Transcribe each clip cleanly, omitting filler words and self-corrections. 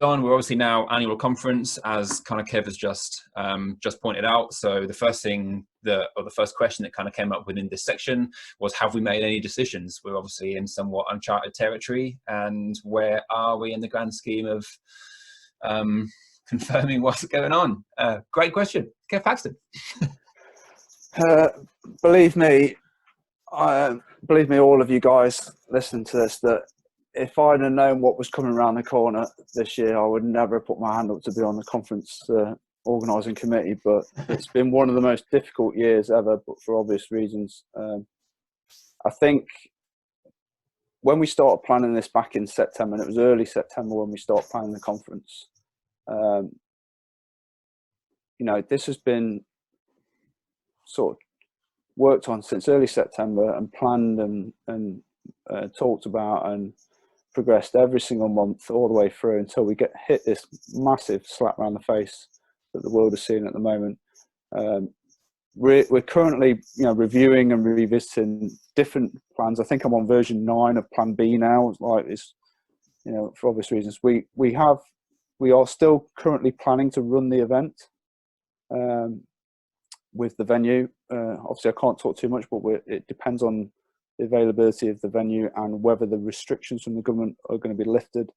on, we're obviously now annual conference, as kind of Kev has just pointed out. So the first thing the first question that kind of came up within this section was, have we made any decisions? We're obviously in somewhat uncharted territory, and where are we in the grand scheme of confirming what's going on? Great question, Kev Paxton. Believe me, all of you guys listening to this, that if I'd have known what was coming around the corner this year, I would never have put my hand up to be on the conference organising committee. But it's been one of the most difficult years ever, but for obvious reasons. I think when we started planning this back in September, and it was early September when we started planning the conference, this has been sort of worked on since early September and planned and talked about and progressed every single month all the way through until we hit this massive slap around the face that the world is seeing at the moment. We're currently reviewing and revisiting different plans. I think I'm on version 9 of Plan B now. Like it's, for obvious reasons, we are still currently planning to run the event with the venue. Obviously, I can't talk too much, but it depends on the availability of the venue and whether the restrictions from the government are going to be lifted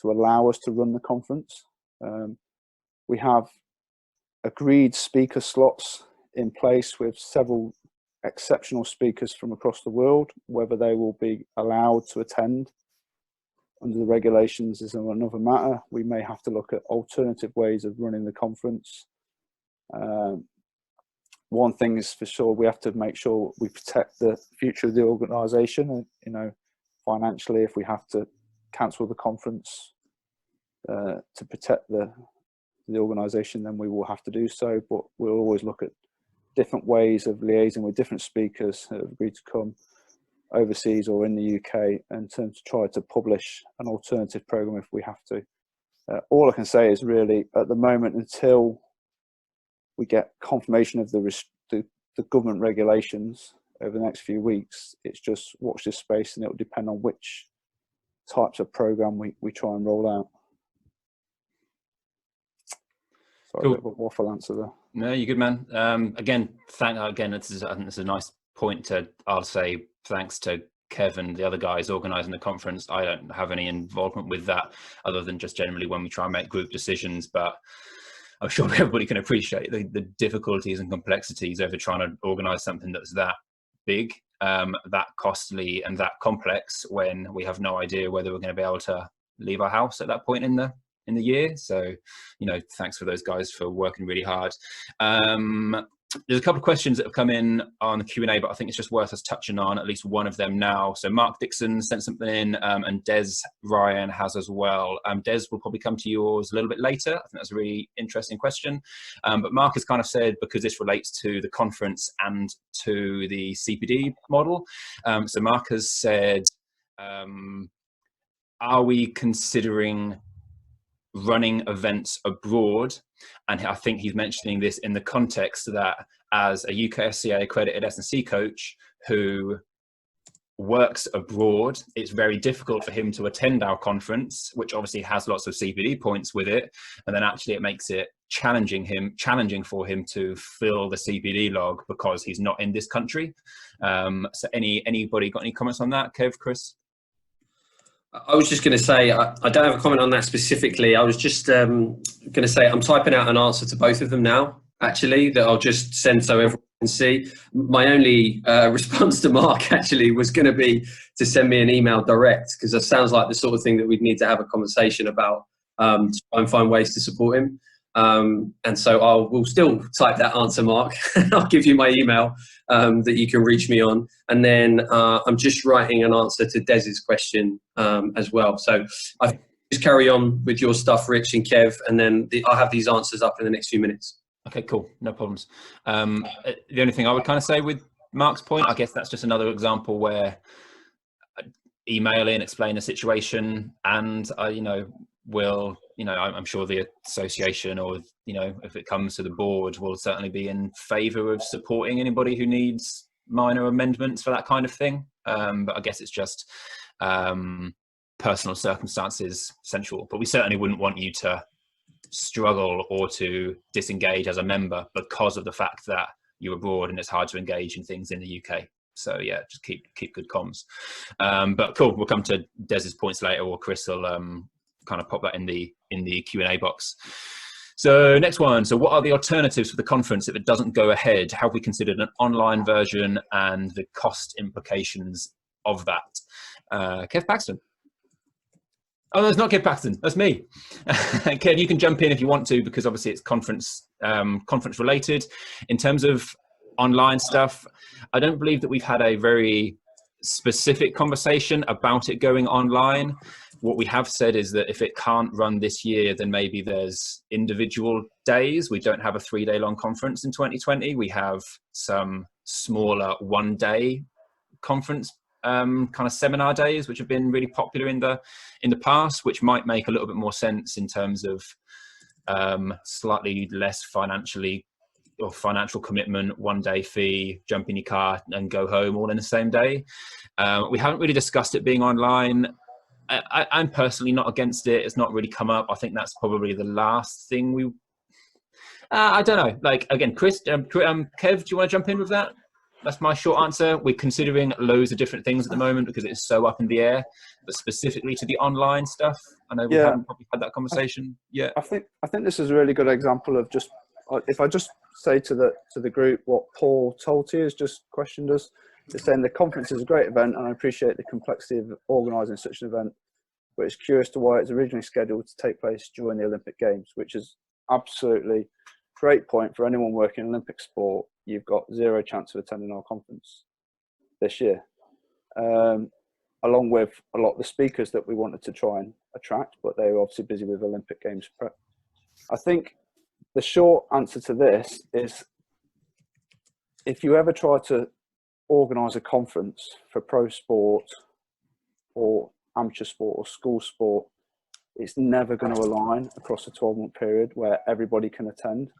to allow us to run the conference. We have agreed speaker slots in place with several exceptional speakers from across the world. Whether they will be allowed to attend under the regulations is another matter. We may have to look at alternative ways of running the conference. One thing is for sure, we have to make sure we protect the future of the organisation. Financially, if we have to cancel the conference to protect the organisation, then we will have to do so. But we'll always look at different ways of liaising with different speakers who have agreed to come overseas or in the UK, and to try to publish an alternative programme if we have to. All I can say is really, at the moment, until we get confirmation of the government regulations over the next few weeks, it's just watch this space, and it will depend on which types of programme we try and roll out. Sorry, cool. A bit of a waffle answer there. No, you're good, man. Again, I think this is a nice point I'll say thanks to Kev and the other guys organising the conference. I don't have any involvement with that other than just generally when we try and make group decisions, but I'm sure everybody can appreciate the difficulties and complexities over trying to organise something that's that big, that costly and that complex when we have no idea whether we're going to be able to leave our house at that point in the year. So, thanks for those guys for working really hard. There's a couple of questions that have come in on the Q&A, but I think it's just worth us touching on at least one of them now. So Mark Dixon sent something in, and Des Ryan has as well. Des will probably come to yours a little bit later. I think that's a really interesting question. But Mark has kind of said, because this relates to the conference and to the CPD model. So Mark has said, are we considering running events abroad? And I think he's mentioning this in the context that as a UKSCA accredited S&C coach who works abroad, it's very difficult for him to attend our conference, which obviously has lots of CPD points with it, and then actually it makes it challenging for him to fill the CPD log because he's not in this country. So anybody got any comments on that? Kev, Chris? I was just going to say, I don't have a comment on that specifically. I was just going to say, I'm typing out an answer to both of them now, actually, that I'll just send so everyone can see. My only response to Mark, actually, was going to be to send me an email direct, because it sounds like the sort of thing that we'd need to have a conversation about to try and find ways to support him. And so we'll still type that answer, Mark. I'll give you my email that you can reach me on. And then I'm just writing an answer to Des's question as well. So I just carry on with your stuff, Rich and Kev, and then I'll have these answers up in the next few minutes. Okay, cool. No problems. The only thing I would kind of say with Mark's point, I guess that's just another example where email in, explain the situation, and I'm sure the association, or if it comes to the board, will certainly be in favour of supporting anybody who needs minor amendments for that kind of thing. But I guess it's just personal circumstances central, but we certainly wouldn't want you to struggle or to disengage as a member because of the fact that you're abroad and it's hard to engage in things in the UK. So yeah, just keep good comms. But cool, we'll come to Des's points later, or Chris will kind of pop that in the Q&A box. So next one, so what are the alternatives for the conference if it doesn't go ahead? Have we considered an online version and the cost implications of that? Kev Paxton. Oh, no, it's not Kev Paxton, that's me. Kev, you can jump in if you want to, because obviously it's conference related. In terms of online stuff, I don't believe that we've had a very specific conversation about it going online. What we have said is that if it can't run this year, then maybe there's individual days. We don't have a 3-day-long conference in 2020. We have some smaller 1-day conference kind of seminar days, which have been really popular in the past, which might make a little bit more sense in terms of slightly less financial commitment, 1-day fee, jump in your car and go home all in the same day. We haven't really discussed it being online. I'm personally not against it. It's not really come up. I think that's probably the last thing we... I don't know. Like, again, Chris, Kev, do you want to jump in with that? That's my short answer. We're considering loads of different things at the moment because it's so up in the air. But specifically to the online stuff, I know we haven't probably had that conversation yet. I think this is a really good example of just, if I just say to the group what Paul Tolte has just questioned us. They're saying the conference is a great event and I appreciate the complexity of organising such an event, but it's curious to why it's originally scheduled to take place during the Olympic Games, which is absolutely great point for anyone working in Olympic sport. You've got zero chance of attending our conference this year, along with a lot of the speakers that we wanted to try and attract, but they were obviously busy with Olympic Games prep. I think the short answer to this is, if you ever try to organise a conference for pro sport or amateur sport or school sport, it's never going to align across a 12-month period where everybody can attend.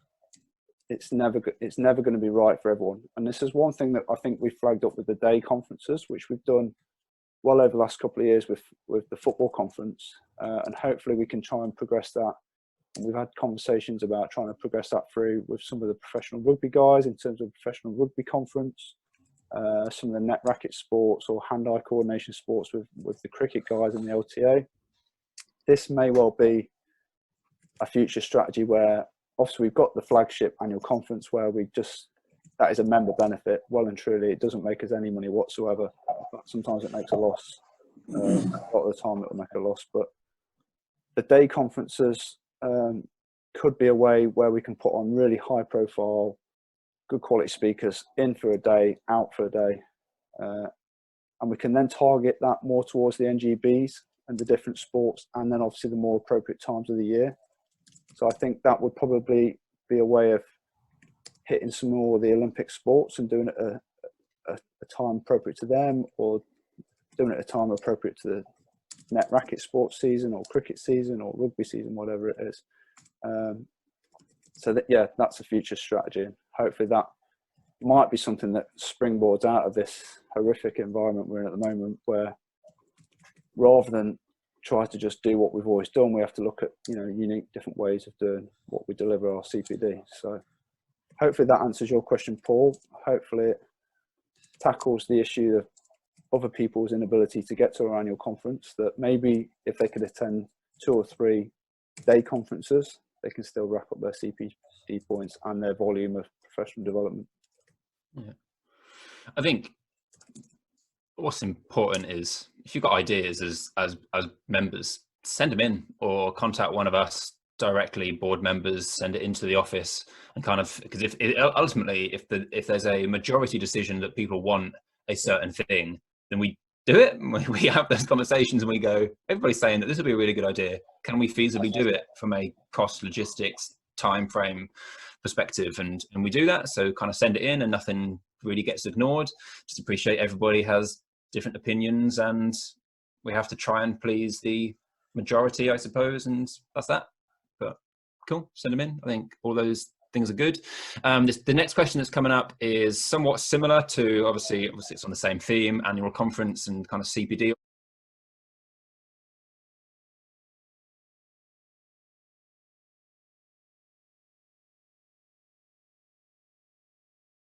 It's never going to be right for everyone. And this is one thing that I think we flagged up with the day conferences, which we've done well over the last couple of years with the football conference, and hopefully we can try and progress that. And we've had conversations about trying to progress that through with some of the professional rugby guys in terms of professional rugby conference, some of the net racket sports or hand-eye coordination sports with the cricket guys and the LTA. This may well be a future strategy where obviously we've got the flagship annual conference where that is a member benefit, well and truly. It doesn't make us any money whatsoever. But sometimes it makes a loss. A lot of the time it will make a loss. But the day conferences could be a way where we can put on really high profile, good quality speakers in for a day, out for a day. And we can then target that more towards the NGBs and the different sports, and then obviously the more appropriate times of the year. So I think that would probably be a way of hitting some more of the Olympic sports and doing it a time appropriate to them, or doing it a time appropriate to the net racket sports season or cricket season or rugby season, whatever it is. So that's a future strategy. And hopefully that might be something that springboards out of this horrific environment we're in at the moment, where rather than try to just do what we've always done, we have to look at, unique different ways of doing what we deliver our CPD. So hopefully that answers your question, Paul. Hopefully it tackles the issue of other people's inability to get to our annual conference, that maybe if they could attend 2 or 3 day conferences, they can still rack up their CPD points and their volume of professional development. Yeah. I think what's important is, if you've got ideas as members, send them in or contact one of us directly, board members, send it into the office, and kind of, because ultimately if there's a majority decision that people want a certain thing, then we do it. We have those conversations and we go, everybody's saying that this would be a really good idea. Can we feasibly do it from a cost, logistics, time frame perspective? And we do that. So kind of send it in and nothing really gets ignored. Just appreciate everybody has different opinions and we have to try and please the majority, I suppose. And that's that. But cool, send them in. I think all those things are good. The next question that's coming up is somewhat similar to, obviously it's on the same theme, annual conference and kind of CPD